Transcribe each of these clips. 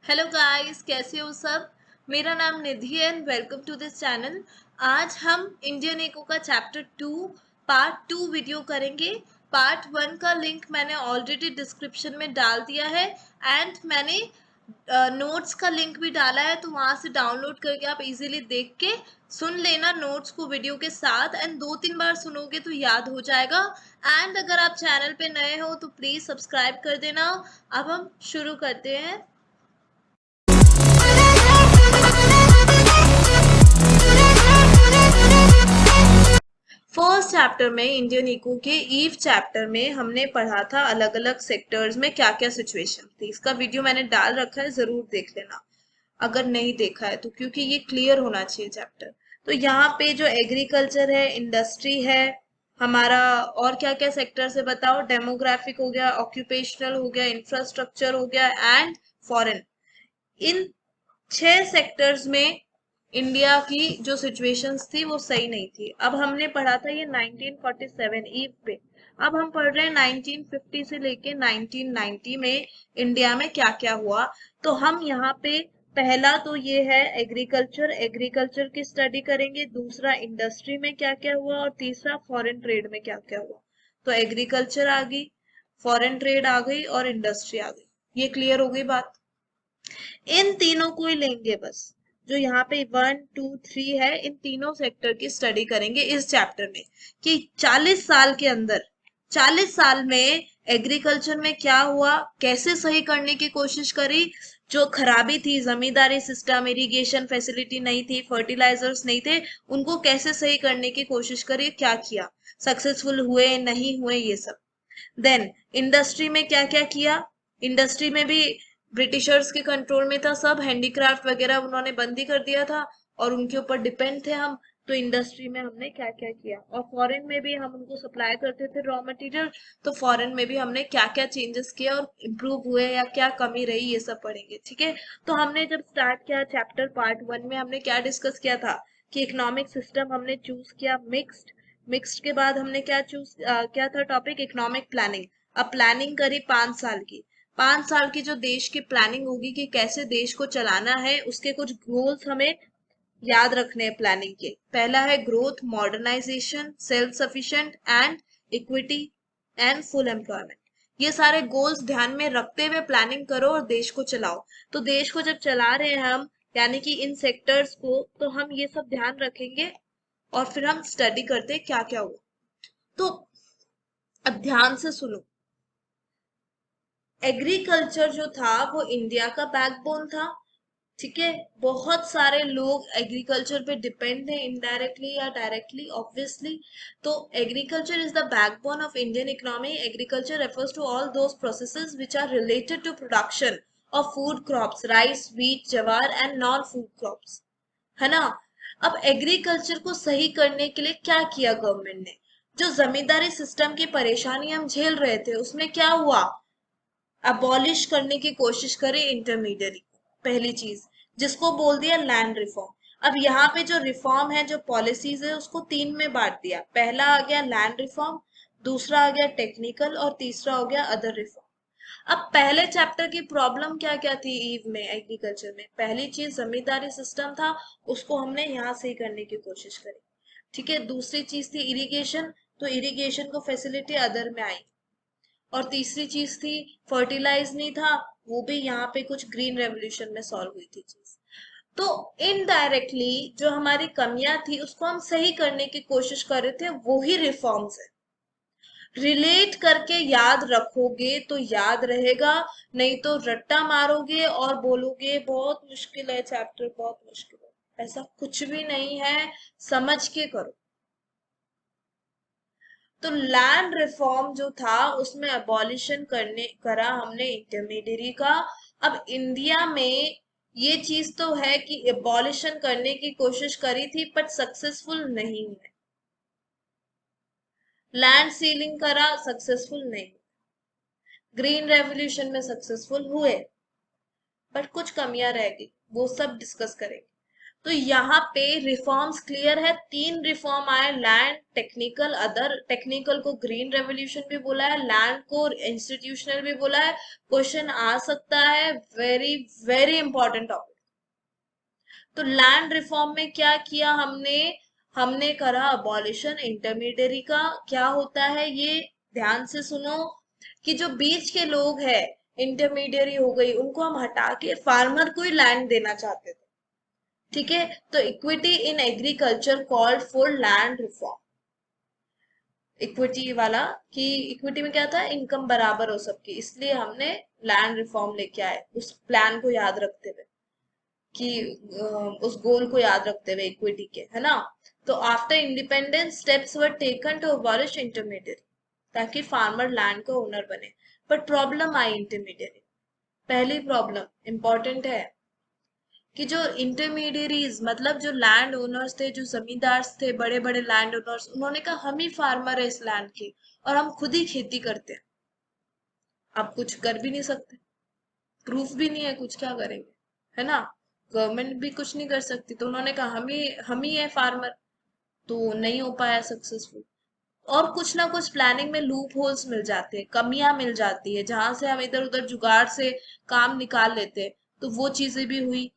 Hello guys, कैसे हो सब। मेरा नाम निधि है and welcome to this channel. आज हम इंडियन इको का चैप्टर 2 पार्ट 2 वीडियो करेंगे। पार्ट 1 का लिंक मैंने ऑलरेडी डिस्क्रिप्शन में डाल दिया है एंड मैंने नोट्स का लिंक भी डाला है, तो वहां से डाउनलोड करके आप इजीली देख के सुन लेना नोट्स को वीडियो के साथ एंड 2-3 बार सुनोगे तो याद हो जाएगा। एंड अगर आप चैनल पे नए हो तो प्लीज सब्सक्राइब कर देना। अब हम शुरू करते हैं। फर्स्ट चैप्टर में इंडियन इको के ईव चैप्टर में हमने पढ़ा था अलग अलग सेक्टर्स में क्या क्या सिचुएशन थी। इसका वीडियो मैंने डाल रखा है, जरूर देख लेना अगर नहीं देखा है तो, क्योंकि ये क्लियर होना चाहिए चैप्टर। तो यहाँ पे जो एग्रीकल्चर है, इंडस्ट्री है हमारा, और क्या क्या सेक्टर से बताओ। डेमोग्राफिक हो गया, ऑक्यूपेशनल हो गया, इंफ्रास्ट्रक्चर हो गया एंड फॉरेन। इन 6 सेक्टर्स में इंडिया की जो सिचुएशंस थी वो सही नहीं थी। अब हमने पढ़ा था ये 1947 ईव पे। अब हम पढ़ रहे हैं 1950 से लेके 1990 में इंडिया में क्या क्या हुआ। तो हम यहाँ पे पहला तो ये है एग्रीकल्चर, एग्रीकल्चर की स्टडी करेंगे। दूसरा इंडस्ट्री में क्या क्या हुआ और तीसरा फॉरेन ट्रेड में क्या क्या हुआ। तो एग्रीकल्चर आ गई, फॉरेन ट्रेड आ गई और इंडस्ट्री आ गई। ये क्लियर हो गई बात। इन तीनों को ही लेंगे बस। जो यहाँ पे 1, 2, 3 है, इन तीनों सेक्टर की स्टडी करेंगे इस चैप्टर में कि 40 साल के अंदर, 40 साल में एग्रीकल्चर में क्या हुआ, कैसे सही करने की कोशिश करी। जो खराबी थी, जमींदारी सिस्टम, इरिगेशन फैसिलिटी नहीं थी, फर्टिलाइजर्स नहीं थे, उनको कैसे सही करने की कोशिश करी, क्या किया, सक्सेसफुल हुए नहीं हुए, ये सब। देन इंडस्ट्री में क्या क्या किया। इंडस्ट्री में भी ब्रिटिशर्स के कंट्रोल में था सब, हैंडीक्राफ्ट वगैरह उन्होंने बंद ही कर दिया था और उनके ऊपर डिपेंड थे हम। तो इंडस्ट्री में हमने क्या क्या किया, और फॉरेन में भी हम उनको सप्लाई करते थे रॉ मटेरियल। तो फॉरेन में भी हमने क्या क्या चेंजेस किया और इम्प्रूव हुए या क्या कमी रही, ये सब पढ़ेंगे, ठीक है। तो हमने जब स्टार्ट किया चैप्टर पार्ट 1 में, हमने क्या डिस्कस किया था कि इकोनॉमिक सिस्टम हमने चूज किया मिक्स्ड। मिक्स्ड के बाद हमने क्या चूज किया था टॉपिक, इकोनॉमिक प्लानिंग। अब प्लानिंग करी 5 साल की। 5 साल की जो देश की प्लानिंग होगी कि कैसे देश को चलाना है, उसके कुछ गोल्स हमें याद रखने हैं प्लानिंग के। पहला है growth, modernisation, self sufficient and equity and full employment. ये सारे गोल्स ध्यान में रखते हुए प्लानिंग करो और देश को चलाओ। तो देश को जब चला रहे हैं हम, यानी कि इन सेक्टर्स को, तो हम ये सब ध्यान रखेंगे और फिर हम स्टडी करते हैं क्या क्या हुआ। तो अब ध्यान से सुनो। एग्रीकल्चर जो था वो इंडिया का बैकबोन था, ठीक है। बहुत सारे लोग एग्रीकल्चर पे डिपेंड है, इनडायरेक्टली या डायरेक्टली, ऑब्वियसली। तो agriculture is the backbone of Indian economy. Agriculture refers to all those processes which are related to production of food crops, rice, wheat, jowar and non food crops, है ना। अब agriculture को सही करने के लिए क्या किया गवर्नमेंट ने। जो जमींदारी सिस्टम की परेशानी हम झेल रहे थे, उसमें क्या हुआ, अबॉलिश करने की कोशिश करे इंटरमीडियरी, पहली चीज, जिसको बोल दिया लैंड रिफॉर्म। अब यहाँ पे जो रिफॉर्म है, जो पॉलिसीज है, उसको 3 में बांट दिया। पहला आ गया लैंड रिफॉर्म, दूसरा आ गया टेक्निकल और तीसरा हो गया अदर रिफॉर्म। अब पहले चैप्टर की प्रॉब्लम क्या क्या थी ईव में, एग्रीकल्चर में। पहली चीज जमींदारी सिस्टम था, उसको हमने यहाँ से ही करने की कोशिश करी, ठीक है। दूसरी चीज थी इरिगेशन, तो इरिगेशन को फैसिलिटी अदर में आई। और तीसरी चीज थी फर्टिलाइज नहीं था, वो भी यहाँ पे कुछ ग्रीन रेवोल्यूशन में सॉल्व हुई थी चीज। तो इनडायरेक्टली जो हमारी कमियां थी उसको हम सही करने की कोशिश कर रहे थे, वो ही रिफॉर्म्स है। रिलेट करके याद रखोगे तो याद रहेगा, नहीं तो रट्टा मारोगे और बोलोगे बहुत मुश्किल है चैप्टर, बहुत मुश्किल है। ऐसा कुछ भी नहीं है, समझ के करो। तो लैंड रिफॉर्म जो था उसमें अबॉलिशन करने करा हमने इंटरमीडियरी का। अब इंडिया में ये चीज तो है कि अबॉलिशन करने की कोशिश करी थी बट सक्सेसफुल नहीं हुए। लैंड सीलिंग करा, सक्सेसफुल नहीं। ग्रीन रेवोल्यूशन में सक्सेसफुल हुए बट कुछ कमियां रह गई, वो सब डिस्कस करेंगे। तो यहाँ पे रिफॉर्म्स क्लियर है, 3 रिफॉर्म आए, लैंड, टेक्निकल, अदर। टेक्निकल को ग्रीन रेवोल्यूशन भी बोला है, लैंड को इंस्टीट्यूशनल भी बोला है। क्वेश्चन आ सकता है, वेरी वेरी इंपॉर्टेंट टॉपिक। तो लैंड रिफॉर्म में क्या किया हमने? हमने करा अबॉलिशन इंटरमीडियरी का। क्या होता है ये ध्यान से सुनो, कि जो बीच के लोग हैं, इंटरमीडियरी हो गई, उनको हम हटा के फार्मर को ही लैंड देना चाहते थे। ठीक है, तो equity in agriculture called for land reform. Equity वाला, कि इक्विटी में क्या था, इनकम बराबर हो सबकी, इसलिए हमने लैंड रिफॉर्म लेके आए, उस प्लान को याद रखते हुए, कि उस गोल को याद रखते हुए इक्विटी के, है ना। तो after independence steps were taken to abolish intermediary, ताकि फार्मर लैंड का ओनर बने। बट प्रॉब्लम आई इंटरमीडियरी। पहली प्रॉब्लम इंपॉर्टेंट है, कि जो इंटरमीडियरीज मतलब जो लैंड ओनर्स थे, जो जमींदार थे, बड़े बड़े लैंड ओनर्स, उन्होंने कहा हम ही फार्मर है इस लैंड के, और हम खुद ही खेती करते हैं। आप कुछ कर भी नहीं सकते, प्रूफ भी नहीं है कुछ, क्या करेंगे, है ना। गवर्नमेंट भी कुछ नहीं कर सकती, तो उन्होंने कहा हम ही है फार्मर। तो नहीं हो पाया सक्सेसफुल। और कुछ ना कुछ प्लानिंग में लूप होल्स मिल जाते हैं, कमियां मिल जाती है, जहां से हम इधर उधर जुगाड़ से काम निकाल लेते हैं। तो वो चीजें भी हुई,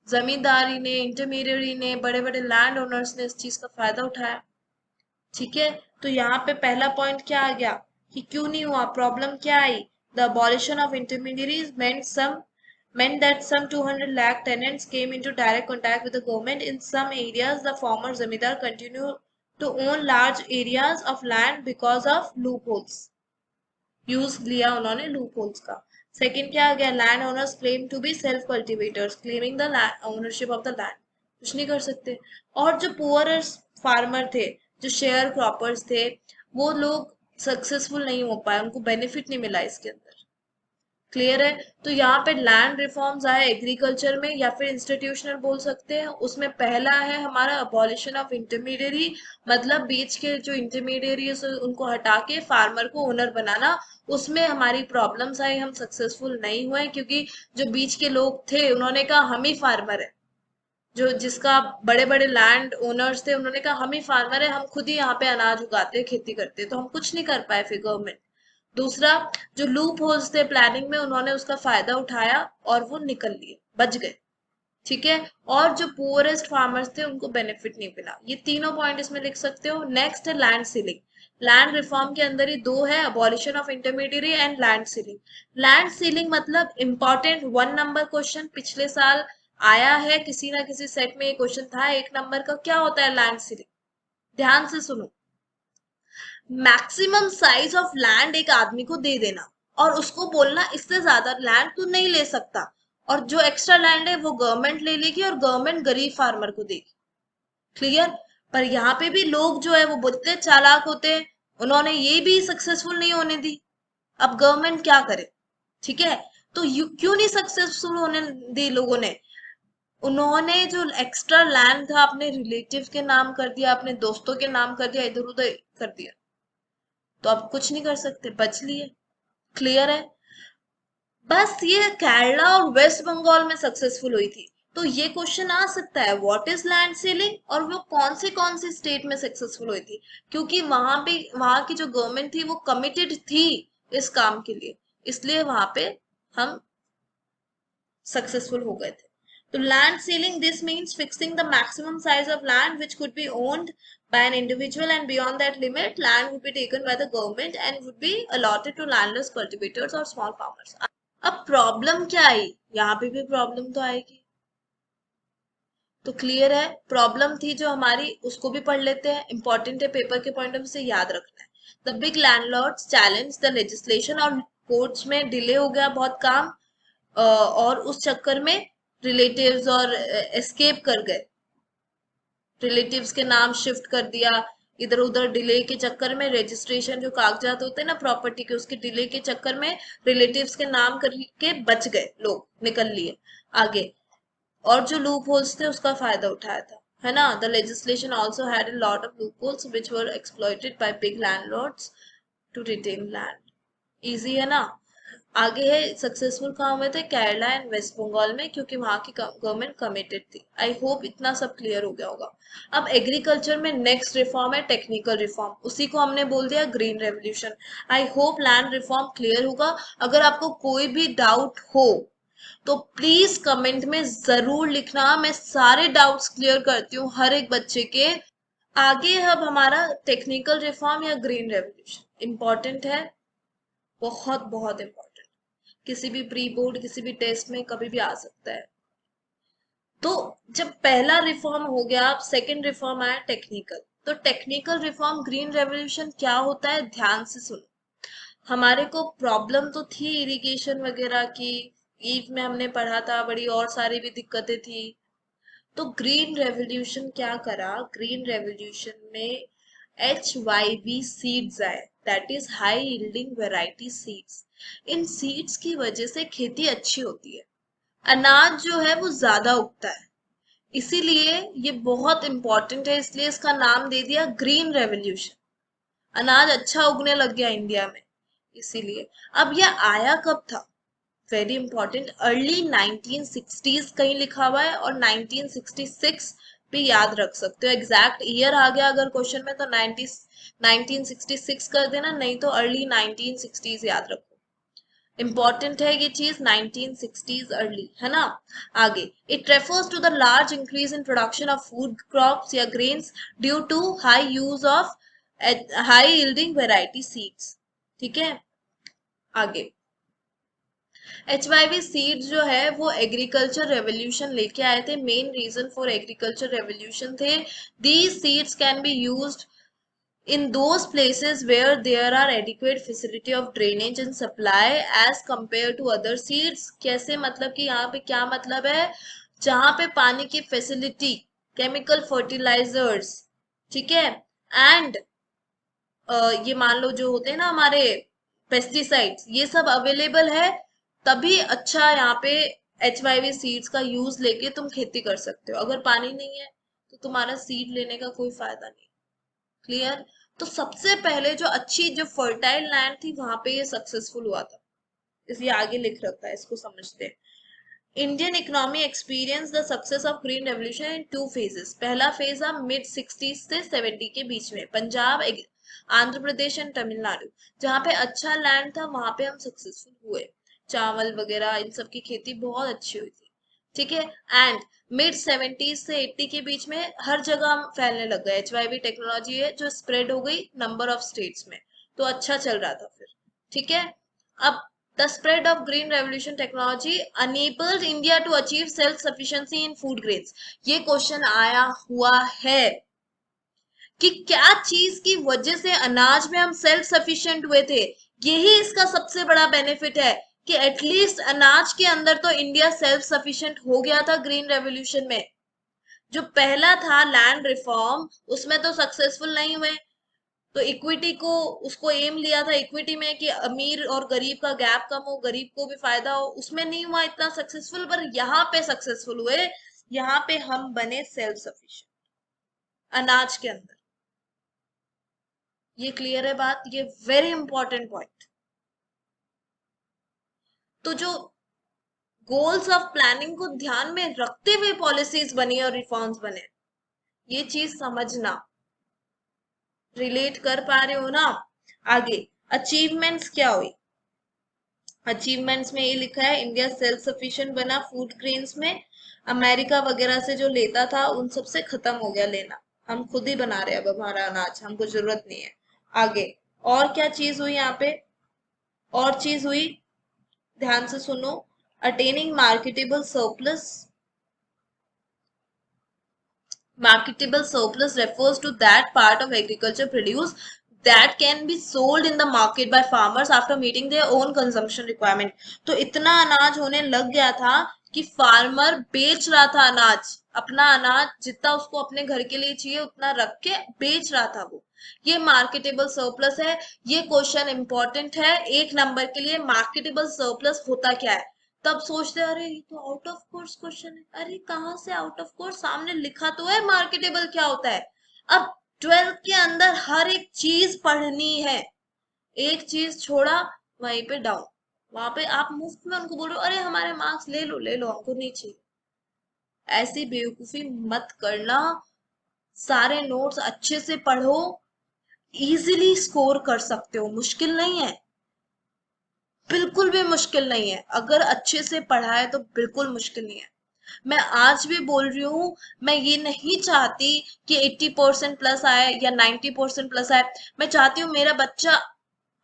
जमींदारी ने, इंटरमीडियरी ने, बड़े बड़े लैंड ओनर्स ने इस चीज का फायदा उठाया। ठीक है, तो यहाँ पे पहला पॉइंट क्या आ गया, कि क्यों नहीं हुआ, प्रॉब्लम क्या आई? The abolition of intermediaries meant that some 200 lakh tenants came into direct contact with the government. In some areas, the former zamindar continued to own large areas of land because of loopholes. Use लिया उन्होंने loopholes का। Second क्या आ गया, land owners claim to be self cultivators, claiming the ownership of the land. कुछ नहीं कर सकते। और जो पुअर फार्मर थे, जो शेयर क्रॉपर्स थे, वो लोग सक्सेसफुल नहीं हो पाए, उनको बेनिफिट नहीं मिला इसके अंदर। क्लियर है। तो यहाँ पे लैंड रिफॉर्म्स आए एग्रीकल्चर में, या फिर इंस्टीट्यूशनल बोल सकते हैं। उसमें पहला है हमारा अबॉलिशन ऑफ इंटरमीडियरी, मतलब बीच के जो इंटरमीडियरी उनको हटा के फार्मर को ओनर बनाना। उसमें हमारी प्रॉब्लम्स आई, हम सक्सेसफुल नहीं हुए, क्योंकि जो बीच के लोग थे उन्होंने कहा हम ही फार्मर है। जो जिसका बड़े बड़े लैंड ओनर्स थे, उन्होंने कहा हम ही फार्मर है, हम खुद ही यहाँ पे अनाज उगाते हैं, खेती करते हैं, तो हम कुछ नहीं कर पाए फिर गवर्नमेंट। दूसरा, जो लूप होल्स थे प्लानिंग में, उन्होंने उसका फायदा उठाया और वो निकल लिए, बच गए। ठीक है, और जो पुअरेस्ट फार्मर्स थे उनको बेनिफिट नहीं मिला। ये तीनों पॉइंट इसमें लिख सकते हो। नेक्स्ट है लैंड सीलिंग। लैंड रिफॉर्म के अंदर ही दो है, abolition of intermediary and land ceiling. Land ceiling मतलब इंपॉर्टेंट 1 नंबर क्वेश्चन पिछले साल आया है, किसी ना किसी सेट में ये क्वेश्चन था 1 नंबर का। क्या होता है लैंड सीलिंग? ध्यान से सुनो, मैक्सिमम साइज ऑफ लैंड एक आदमी को दे देना, और उसको बोलना इससे ज्यादा लैंड तू नहीं ले सकता, और जो एक्स्ट्रा लैंड है वो गवर्नमेंट ले लेगी, और गवर्नमेंट गरीब फार्मर को देगी। क्लियर। पर यहाँ पे भी लोग जो है वो बोलते चालाक होते हैं, उन्होंने ये भी सक्सेसफुल नहीं होने दी। अब गवर्नमेंट क्या करे? ठीक है, तो क्यों नहीं सक्सेसफुल होने दी लोगों ने? उन्होंने जो एक्स्ट्रा लैंड था अपने रिलेटिव के नाम कर दिया, अपने दोस्तों के नाम कर दिया, इधर उधर कर दिया, तो अब कुछ नहीं कर सकते, बच लिए। क्लियर है। बस ये केरला और वेस्ट बंगाल में सक्सेसफुल हुई थी। तो ये क्वेश्चन आ सकता है, व्हाट इज लैंड सीलिंग, और वो कौन सी स्टेट में सक्सेसफुल हुई थी, क्योंकि वहां पे वहां की जो गवर्नमेंट थी वो कमिटेड थी इस काम के लिए, इसलिए वहां पे हम सक्सेसफुल हो गए थे। तो land ceiling, this means fixing the maximum size of land which could be owned by an individual, and beyond that limit land would be taken by the government and would be allotted to landless cultivators or small farmers. अब problem क्या आई? यहाँ पे भी problem तो आएगी। तो clear है, problem थी जो हमारी, उसको भी पढ़ लेते हैं, इंपॉर्टेंट है, पेपर के पॉइंट ऑफ व्यू से याद रखना है। The big landlords challenge the legislation, और कोर्ट्स में डिले हो गया बहुत काम, और उस चक्कर में रिलेटिव्स और एस्केप कर गए, रिलेटिव्स के नाम शिफ्ट कर दिया, इधर उधर डिले के चक्कर में रजिस्ट्रेशन जो कागजात होते हैं ना प्रॉपर्टी के, उसके डिले के चक्कर में रिलेटिव्स के नाम करके बच गए लोग, निकल लिए आगे, और जो लूप होल्स थे उसका फायदा उठाया था, है ना। The legislation also had a lot of loopholes which were exploited by big landlords to retain land. Easy है ना। आगे है सक्सेसफुल कहाँ हुए थे, केरला एंड वेस्ट बंगाल में, क्योंकि वहां की गवर्नमेंट कमिटेड थी। आई होप इतना सब क्लियर हो गया होगा। अब एग्रीकल्चर में नेक्स्ट रिफॉर्म है टेक्निकल रिफॉर्म, उसी को हमने बोल दिया green revolution. I hope land reform clear होगा। अगर आपको कोई भी डाउट हो तो प्लीज कमेंट में जरूर लिखना, मैं सारे डाउट्स क्लियर करती हूँ हर एक बच्चे के। आगे अब हमारा टेक्निकल रिफॉर्म या ग्रीन रेवोल्यूशन इंपॉर्टेंट है, बहुत बहुत इंपॉर्टेंट। किसी भी प्री बोर्ड किसी भी टेस्ट में कभी भी आ सकता है। तो जब पहला रिफॉर्म हो गया, अब सेकंड रिफॉर्म आया टेक्निकल। तो टेक्निकल रिफॉर्म ग्रीन रेवोल्यूशन क्या होता है, ध्यान से सुनो। हमारे को प्रॉब्लम तो थी इरिगेशन वगैरह की, ईव में हमने पढ़ा था, बड़ी और सारी भी दिक्कतें थी। तो ग्रीन रेवोल्यूशन क्या करा, ग्रीन रेवोल्यूशन में HYV सीड्स आए, that is high yielding variety seeds. In seeds की वजह से खेती अच्छी होती है, अनाज जो है वो ज्यादा उगता है। इसीलिए ये बहुत इंपॉर्टेंट है, इसलिए इसका नाम दे दिया ग्रीन रेवोल्यूशन। अनाज अच्छा उगने लग गया इंडिया में, इसीलिए। अब यह आया कब था, वेरी इंपॉर्टेंट, अर्ली 1960s कहीं लिखा हुआ है, और 1966 भी याद रख सकते हो। एग्जैक्ट ईयर आ गया अगर क्वेश्चन में तो 1966 कर देना, नहीं तो अर्ली 1960s याद रखो। इंपॉर्टेंट है ये चीज, 1960s अर्ली, है ना। आगे, it refers to the large increase in production of food crops या grains due to high use of high yielding variety seeds. ठीक है, आगे, HYV सीड्स जो है वो एग्रीकल्चर रेवोल्यूशन लेके आए थे, main reason for agriculture revolution थे। These seeds can be used in those places where there are adequate facility of drainage and supply as compared to other seeds। कैसे, मतलब कि यहाँ पे क्या मतलब है, जहां पे पानी की फैसिलिटी, केमिकल फर्टिलाइजर्स, ठीक है, एंड ये मान लो जो होते हैं ना हमारे पेस्टिसाइड्स, ये सब अवेलेबल है, तभी अच्छा यहाँ पे HYV सीड्स का यूज लेके तुम खेती कर सकते हो। अगर पानी नहीं है तो तुम्हारा सीड लेने का कोई फायदा नहीं। क्लियर। तो सबसे पहले जो अच्छी, जो फर्टाइल लैंड थी, वहां पे ये सक्सेसफुल हुआ था, इसलिए आगे लिख रखा है, इसको समझते हैं। Indian economy experience the success of green revolution in 2 phases. पहला फेज था मिड 60s से 70 के बीच में, पंजाब, आंध्र प्रदेश एंड तमिलनाडु, जहाँ पे अच्छा लैंड था वहां पे हम सक्सेसफुल हुए, चावल वगैरह इन सब की खेती बहुत अच्छी हुई थी। ठीक है, एंड मिड 70s से 80 के बीच में हर जगह हम फैलने लग गए, HYV टेक्नोलॉजी है जो स्प्रेड हो गई नंबर ऑफ स्टेट्स में, तो अच्छा चल रहा था फिर। ठीक है, अब the spread of green revolution technology enabled India to achieve self sufficiency in food grains। ये क्वेश्चन आया हुआ है कि क्या चीज की वजह से अनाज में हम सेल्फ सफिशिएंट हुए थे। यही इसका सबसे बड़ा बेनिफिट है कि एटलीस्ट अनाज के अंदर तो इंडिया सेल्फ सफिशिएंट हो गया था ग्रीन रेवोल्यूशन में। जो पहला था लैंड रिफॉर्म, उसमें तो सक्सेसफुल नहीं हुए। तो इक्विटी को, उसको एम लिया था इक्विटी में कि अमीर और गरीब का गैप कम हो, गरीब को भी फायदा हो, उसमें नहीं हुआ इतना सक्सेसफुल, पर यहाँ पे सक्सेसफुल हुए। यहाँ पे हम बने सेल्फ सफिशिएंट अनाज के अंदर। ये क्लियर है बात, ये वेरी इंपॉर्टेंट पॉइंट। तो जो गोल्स ऑफ प्लानिंग को ध्यान में रखते हुए पॉलिसीज बनी और रिफॉर्म्स बने, ये चीज समझना। रिलेट कर पा रहे हो ना। आगे, अचीवमेंट्स क्या हुई, अचीवमेंट्स में ये लिखा है इंडिया सेल्फ सफिशिएंट बना फूड ग्रेन्स में, अमेरिका वगैरह से जो लेता था उन सब से खत्म हो गया लेना, हम खुद ही बना रहे हैं अब हमारा अनाज, हमको जरूरत नहीं है। आगे, और क्या चीज हुई यहाँ पे, और चीज हुई, ध्यान से सुनो, attaining marketable surplus. Marketable surplus refers to that part of agriculture produce that can be sold in the market by farmers after meeting their own consumption requirement। तो इतना अनाज होने लग गया था कि फार्मर बेच रहा था अनाज, अपना अनाज जितना उसको अपने घर के लिए चाहिए उतना रख के बेच रहा था वो। ये मार्केटेबल सरप्लस है। ये क्वेश्चन इंपॉर्टेंट है 1 नंबर के लिए, मार्केटेबल सरप्लस होता क्या है। तब सोचते अरे ये तो आउट ऑफ कोर्स क्वेश्चन है, अरे कहाँ से आउट ऑफ कोर्स, सामने लिखा तो है मार्केटेबल क्या होता है। अब 12th के अंदर हर एक चीज पढ़नी है, एक चीज छोड़ा वहीं पे डाउन, वहां पे आप मुफ्त में उनको बोलो अरे हमारे मार्क्स ले लो हमको नहीं चाहिए। ऐसी बेवकूफी मत करना। सारे नोट्स अच्छे से पढ़ो, इजीली स्कोर कर सकते हो, मुश्किल नहीं है, बिल्कुल भी मुश्किल नहीं है। अगर अच्छे से पढ़ा है तो बिल्कुल मुश्किल नहीं है। मैं आज भी बोल रही हूँ, मैं ये नहीं चाहती कि 80% प्लस आए या 90% प्लस आए। मैं चाहती हूँ मेरा बच्चा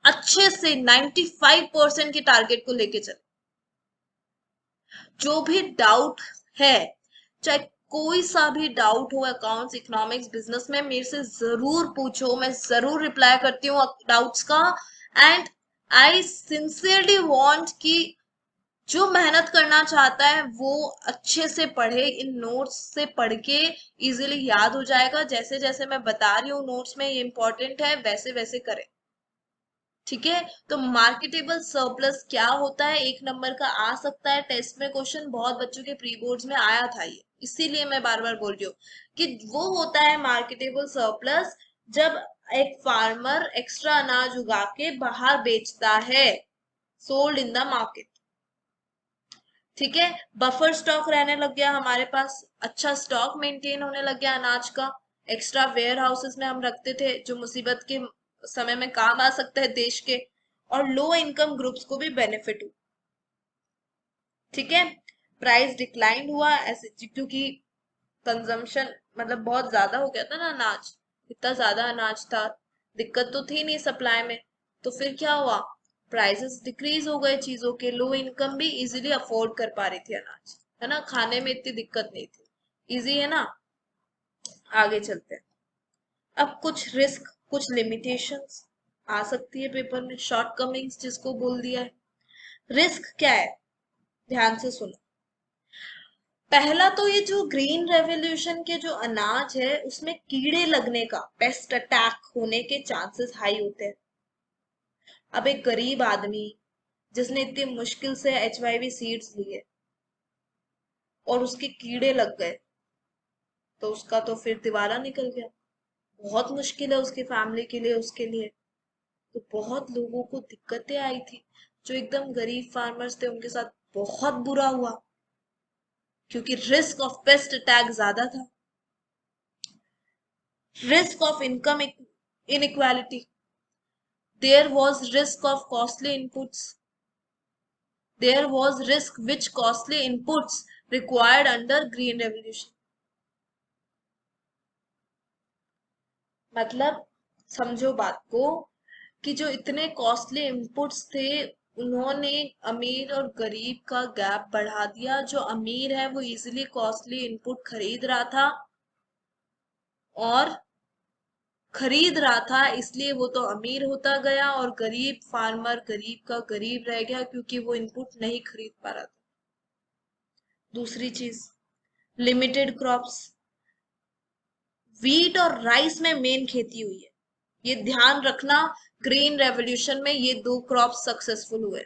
अच्छे से 95% के टारगेट को लेके चले। जो भी डाउट है, चाहे कोई सा भी डाउट हो, अकाउंट्स, इकोनॉमिक्स, बिजनेस में, मेरे से जरूर पूछो, मैं जरूर रिप्लाई करती हूँ डाउट्स का। एंड आई सिंसियरली वांट कि जो मेहनत करना चाहता है वो अच्छे से पढ़े, इन नोट्स से पढ़ के इजीली याद हो जाएगा। जैसे जैसे मैं बता रही हूँ नोट्स में ये इंपॉर्टेंट है, वैसे वैसे करें। ठीक है, तो मार्केटेबल सरप्लस क्या होता है, 1 नंबर का आ सकता है टेस्ट में क्वेश्चन, बहुत बच्चों के प्री बोर्ड्स में आया था ये, इसीलिए मैं बार बार बोल रही हूँ कि वो होता है मार्केटेबल सरप्लस जब एक फार्मर एक्स्ट्रा अनाज उगा के बाहर बेचता है, सोल्ड इन द मार्केट। ठीक है, बफर स्टॉक रहने लग गया हमारे पास, अच्छा स्टॉक मेंटेन होने लग गया अनाज का, एक्स्ट्रा वेयर हाउसेस में हम रखते थे जो मुसीबत के समय में काम आ सकता है देश के, और लो इनकम ग्रुप्स को भी बेनिफिट हो। ठीक है, प्राइस डिक्लाइन हुआ ऐसे क्योंकि कंजम्पशन मतलब बहुत ज्यादा हो गया था ना अनाज, इतना ज्यादा अनाज था, दिक्कत तो थी नहीं सप्लाई में, तो फिर क्या हुआ, प्राइसेस डिक्रीज हो गए चीजों के, लो इनकम भी इजीली अफोर्ड कर पा रही थी अनाज, है ना, खाने में इतनी दिक्कत नहीं थी। इजी है ना। आगे चलते हैं। अब कुछ रिस्क, कुछ लिमिटेशंस आ सकती है पेपर में, शॉर्ट कमिंग्स जिसको बोल दिया है। रिस्क क्या है, ध्यान से सुनो। पहला तो ये जो ग्रीन रेवोल्यूशन के जो अनाज है उसमें कीड़े लगने का, पेस्ट अटैक होने के चांसेस हाई होते हैं। अब एक गरीब आदमी जिसने इतनी मुश्किल से HIV सीड्स लिए और उसके कीड़े लग गए, तो उसका तो फिर दिवाला निकल गया, बहुत मुश्किल है उसकी फैमिली के लिए, उसके लिए। तो बहुत लोगों को दिक्कतें आई थी, जो एकदम गरीब फार्मर्स थे उनके साथ बहुत बुरा हुआ, क्योंकि रिस्क ऑफ पेस्ट अटैक ज्यादा था। Risk of income inequality, there was risk of costly inputs, there was risk which costly inputs required under green revolution। मतलब समझो बात को, कि जो इतने कॉस्टली इनपुट्स थे उन्होंने अमीर और गरीब का गैप बढ़ा दिया। जो अमीर है वो इजीली कॉस्टली इनपुट खरीद रहा था, और खरीद रहा था इसलिए वो तो अमीर होता गया, और गरीब फार्मर गरीब का गरीब रह गया क्योंकि वो इनपुट नहीं खरीद पा रहा था। दूसरी चीज, लिमिटेड क्रॉप्स, वीट और राइस में मेन खेती हुई है, ये ध्यान रखना। ग्रीन रेवोल्यूशन में ये 2 क्रॉप सक्सेसफुल हुए।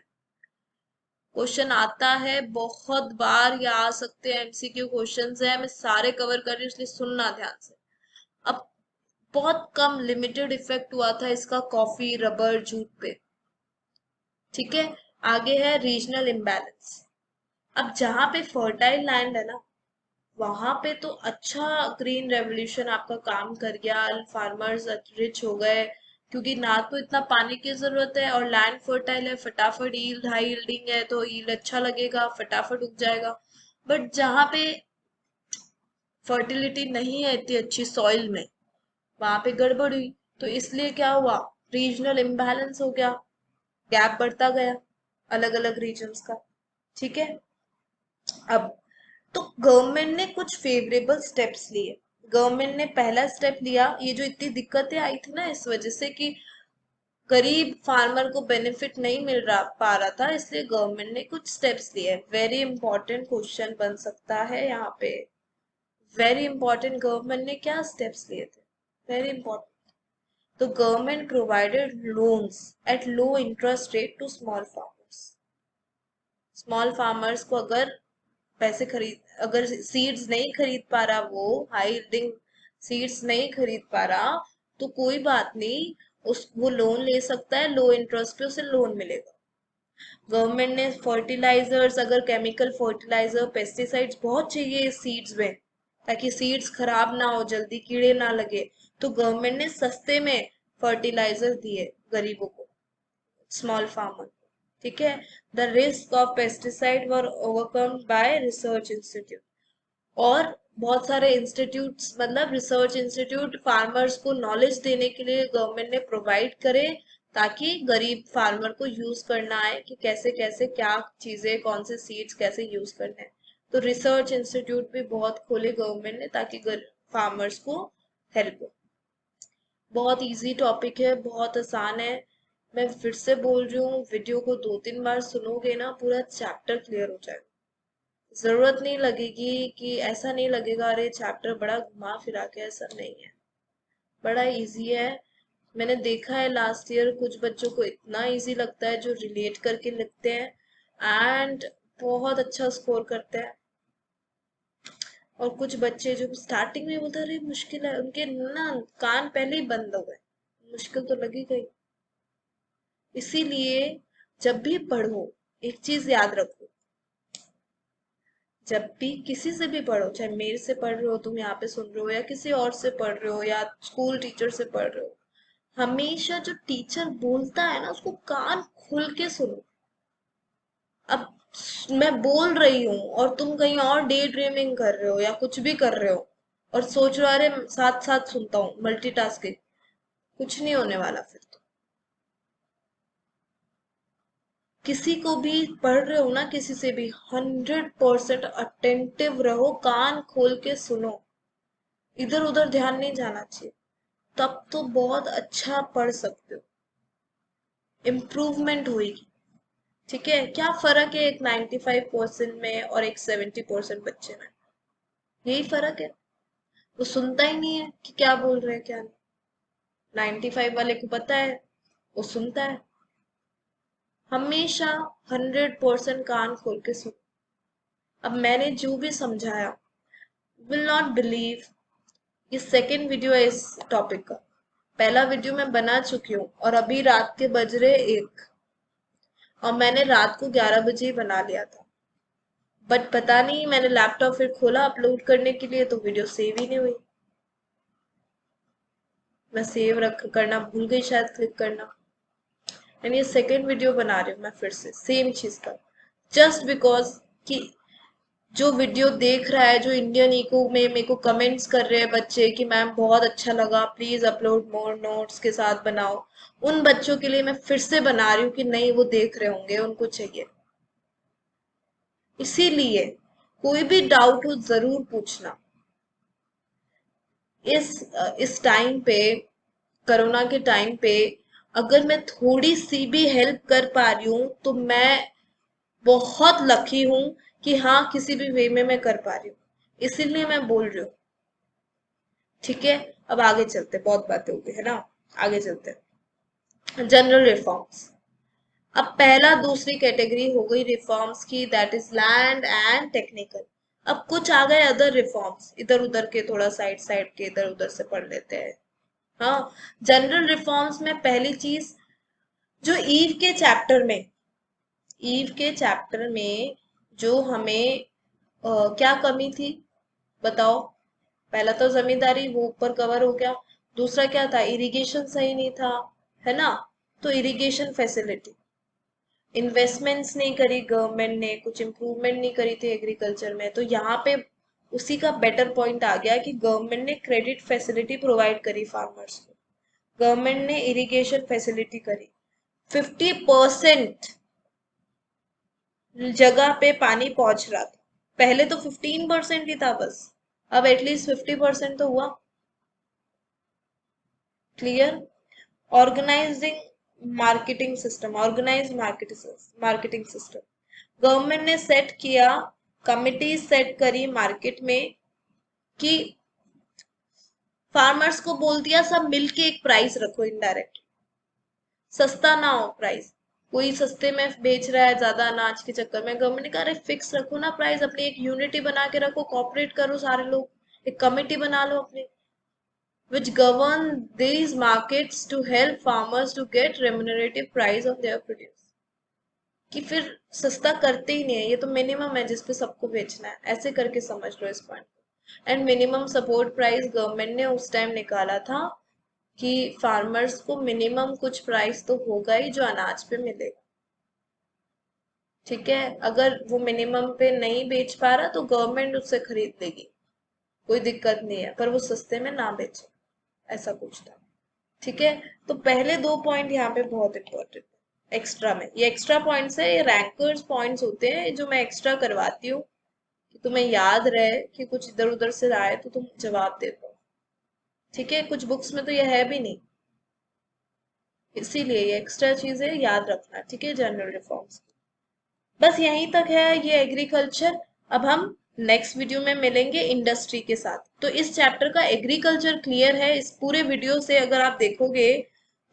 क्वेश्चन आता है बहुत बार, या आ सकते हैं, MCQ क्वेश्चंस है, मैं सारे कवर कर रही हूँ इसलिए सुनना ध्यान से। अब बहुत कम लिमिटेड इफेक्ट हुआ था इसका कॉफी, रबर, जूट पे। ठीक है, आगे है रीजनल इम्बैलेंस। अब जहां पे फर्टाइल लैंड है ना, वहां पे तो अच्छा ग्रीन रेवोल्यूशन आपका काम कर गया, फार्मर्स रिच हो गए, क्योंकि ना तो इतना पानी की जरूरत है और लैंड फर्टाइल है, फटाफट ईल्ड, हाई यील्डिंग है तो ईल्ड अच्छा लगेगा, फटाफट उग जाएगा। बट जहाँ पे फर्टिलिटी नहीं है इतनी अच्छी सॉइल में, वहां पे गड़बड़ हुई, तो इसलिए क्या हुआ, रीजनल इम्बैलेंस हो गया, गैप बढ़ता गया अलग अलग रीजन्स का। ठीक है, अब तो गवर्नमेंट ने कुछ फेवरेबल स्टेप्स लिए। गवर्नमेंट ने पहला स्टेप लिया, ये जो इतनी दिक्कतें आई थी ना इस वजह से कि गरीब फार्मर को बेनिफिट नहीं मिल रहा पा रहा था, इसलिए गवर्नमेंट ने कुछ स्टेप्स लिए। वेरी इंपॉर्टेंट क्वेश्चन बन सकता है यहाँ पे, वेरी इंपॉर्टेंट, गवर्नमेंट ने क्या स्टेप्स लिए थे, वेरी इंपॉर्टेंट। तो government provided loans at low interest rate to small farmers. Small farmers को अगर पैसे खरीद, अगर सीड्स नहीं खरीद पा रहा, वो हाई यील्डिंग सीड्स नहीं खरीद पा रहा, तो कोई बात नहीं, उस वो लोन ले सकता है, लो इंटरेस्ट पे उसे लोन मिलेगा। गवर्नमेंट ने फर्टिलाइजर्स, अगर केमिकल फर्टिलाइजर, पेस्टिसाइड्स बहुत चाहिए इस सीड्स में ताकि सीड्स खराब ना हो, जल्दी कीड़े ना लगे, तो गवर्नमेंट ने सस्ते में फर्टिलाइजर दिए गरीबों को, स्मॉल फार्मर। ठीक है। The risk of pesticide were overcome bye research institute. और बहुत सारे इंस्टीट्यूट्स, मतलब रिसर्च इंस्टीट्यूट फार्मर्स को नॉलेज देने के लिए गवर्नमेंट ने प्रोवाइड करे, ताकि गरीब फार्मर को यूज करना आए कि कैसे कैसे क्या चीजें, कौन से सीड्स कैसे यूज करने हैं। तो रिसर्च इंस्टीट्यूट भी बहुत खोले गवर्नमेंट ने ताकि फार्मर्स को हेल्प हो। बहुत इजी टॉपिक है, बहुत आसान है। मैं फिर से बोल रही हूँ, वीडियो को 2-3 बार सुनोगे ना, पूरा चैप्टर क्लियर हो जाएगा। जरूरत नहीं लगेगी कि, ऐसा नहीं लगेगा अरे चैप्टर बड़ा घुमा फिरा के, ऐसा नहीं है, बड़ा इजी है। मैंने देखा है लास्ट ईयर कुछ बच्चों को इतना इजी लगता है जो रिलेट करके लिखते हैं, एंड बहुत अच्छा स्कोर करते हैं। और कुछ बच्चे जो स्टार्टिंग में बोलते अरे मुश्किल है, उनके ना कान पहले ही बंद हो गए, मुश्किल तो लगी गई। इसीलिए जब भी पढ़ो एक चीज याद रखो, जब भी किसी से भी पढ़ो, चाहे मेरे से पढ़ रहे हो, तुम यहाँ पे सुन रहे हो, या किसी और से पढ़ रहे हो, या स्कूल टीचर से पढ़ रहे हो, हमेशा जो टीचर बोलता है ना उसको कान खोल के सुनो। अब मैं बोल रही हूँ और तुम कहीं और डे ड्रीमिंग कर रहे हो या कुछ भी कर रहे हो और सोच रहे हो अरे साथ साथ सुनता हूँ, मल्टीटास्किंग, कुछ नहीं होने वाला फिर तो। किसी को भी पढ़ रहे हो ना, किसी से भी 100% अटेंटिव रहो, कान खोल के सुनो, इधर उधर ध्यान नहीं जाना चाहिए, तब तो बहुत अच्छा पढ़ सकते हो, इम्प्रूवमेंट होगी। ठीक है। क्या फर्क है एक 95% में और एक 70% बच्चे में? यही फर्क है, वो सुनता ही नहीं है कि क्या बोल रहे हैं क्या नहीं। 95 वाले को पता है, वो सुनता है। हमेशा 100% कान खोल के सुन। अब मैंने जो भी समझाया, विल नॉट बिलीव, ये सेकेंड वीडियो है इस टॉपिक का। पहला वीडियो मैं बना चुकी हूँ और अभी रात के बज रहे 1, और मैंने रात को 11 बजे ही बना लिया था, बट पता नहीं मैंने लैपटॉप फिर खोला अपलोड करने के लिए तो वीडियो सेव ही नहीं हुई। मैं सेव रख करना भूल गई शायद, क्लिक करना। एंड ये सेकेंड वीडियो बना रही हूँ मैं फिर से सेम चीज का, जस्ट बिकॉज कि जो वीडियो देख रहा है, जो इंडियन इको में मेरे को कमेंट्स कर रहे हैं बच्चे कि मैम बहुत अच्छा लगा, प्लीज अपलोड मोर, नोट्स के साथ बनाओ, उन बच्चों के लिए मैं फिर से बना रही हूँ कि नहीं वो देख रहे होंगे, उनको चाहिए। इसीलिए कोई भी डाउट हो जरूर पूछना। इस टाइम पे, कोरोना के टाइम पे, अगर मैं थोड़ी सी भी हेल्प कर पा रही हूँ तो मैं बहुत लकी हूँ कि हाँ किसी भी वे में मैं कर पा रही हूँ, इसीलिए मैं बोल रही हूँ। ठीक है। अब आगे चलते, बहुत बातें हो गई है ना, आगे चलते। General reforms. अब पहला दूसरी कैटेगरी हो गई रिफॉर्म्स की, that is land and technical. अब कुछ आ गए अदर रिफॉर्म्स, इधर उधर के, थोड़ा साइड साइड के इधर उधर से पढ़ लेते हैं। हाँ। जनरल रिफॉर्म्स में पहली चीज, जो ईव के चैप्टर में जो हमें क्या कमी थी बताओ? पहला तो जमींदारी, वो ऊपर कवर हो गया। दूसरा क्या था? इरिगेशन सही नहीं था, है ना? तो इरिगेशन फैसिलिटी, इन्वेस्टमेंट्स नहीं करी गवर्नमेंट ने, कुछ इम्प्रूवमेंट नहीं करी थी एग्रीकल्चर में, तो यहाँ पे उसी का बेटर पॉइंट आ गया कि गवर्नमेंट ने क्रेडिट फैसिलिटी प्रोवाइड करी फार्मर्स को, गवर्नमेंट ने इरिगेशन फैसिलिटी करी, 50% जगह पे पानी पहुंच रहा था। पहले तो 15% ही था बस, अब एटलीस्ट 50% तो हुआ। Clear? Organising marketing system, organise marketing system, government ने सेट किया, कमिटी सेट करी मार्केट में कि फार्मर्स को बोल दिया सब मिलके एक प्राइस रखो, इनडायरेक्ट, सस्ता ना हो प्राइस। कोई सस्ते में बेच रहा है ज्यादा अनाज के चक्कर में, गवर्नमेंट ने कहा अरे फिक्स रखो ना प्राइस, अपनी एक यूनिटी बना के रखो, कॉपरेट करो सारे लोग, एक कमिटी बना लो अपनी, which govern these markets to help farmers to get remunerative price of their produce. कि फिर सस्ता करते ही नहीं है, ये तो मिनिमम है जिसपे सबको बेचना है, ऐसे करके समझ लो इस पॉइंट को। And minimum support price government ने उस टाइम निकाला था कि फार्मर्स को मिनिमम कुछ प्राइस तो होगा ही जो अनाज पे मिलेगा। ठीक है, अगर वो मिनिमम पे नहीं बेच पा रहा तो गवर्नमेंट उससे खरीद लेगी, कोई दिक्कत नहीं है, पर वो सस्ते में ना बेचे, ऐसा कुछ था। ठीक है, तो पहले दो पॉइंट यहाँ पे बहुत इंपॉर्टेंट है एक्स्ट्रा में, ये एक्स्ट्रा पॉइंट्स है, ये रैंकर्स पॉइंट्स होते हैं जो मैं एक्स्ट्रा करवाती हूँ कि तुम्हें याद रहे कि कुछ इधर उधर से आए तो तुम जवाब दे पाओ। ठीक है, कुछ बुक्स में तो ये है भी नहीं, इसीलिए ये एक्स्ट्रा चीजें याद रखना। ठीक है, जनरल रिफॉर्म्स बस यहीं तक है ये एग्रीकल्चर। अब हम नेक्स्ट वीडियो में मिलेंगे इंडस्ट्री के साथ। तो इस चैप्टर का एग्रीकल्चर क्लियर है, इस पूरे वीडियो से अगर आप देखोगे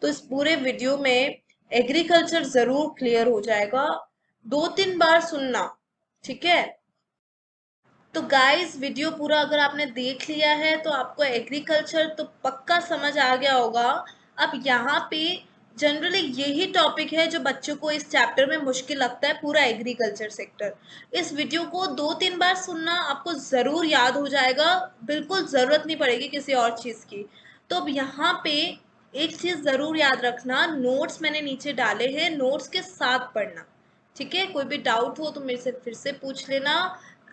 तो इस पूरे वीडियो में एग्रीकल्चर जरूर क्लियर हो जाएगा, 2-3 बार सुनना। ठीक है, तो गाइस वीडियो पूरा अगर आपने देख लिया है तो आपको एग्रीकल्चर तो पक्का समझ आ गया होगा। अब यहाँ पे जनरली यही टॉपिक है जो बच्चों को इस चैप्टर में मुश्किल लगता है, पूरा एग्रीकल्चर सेक्टर। इस वीडियो को 2-3 बार सुनना, आपको जरूर याद हो जाएगा, बिल्कुल जरूरत नहीं पड़ेगी किसी और चीज की। तो अब यहाँ पे एक चीज जरूर याद रखना, नोट्स मैंने नीचे डाले हैं, नोट्स के साथ पढ़ना। ठीक है, कोई भी डाउट हो तो मेरे से फिर से पूछ लेना।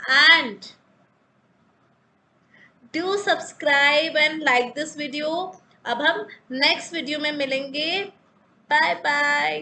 and do subscribe and like this video। अब हम नेक्स्ट वीडियो में मिलेंगे, बाय बाय।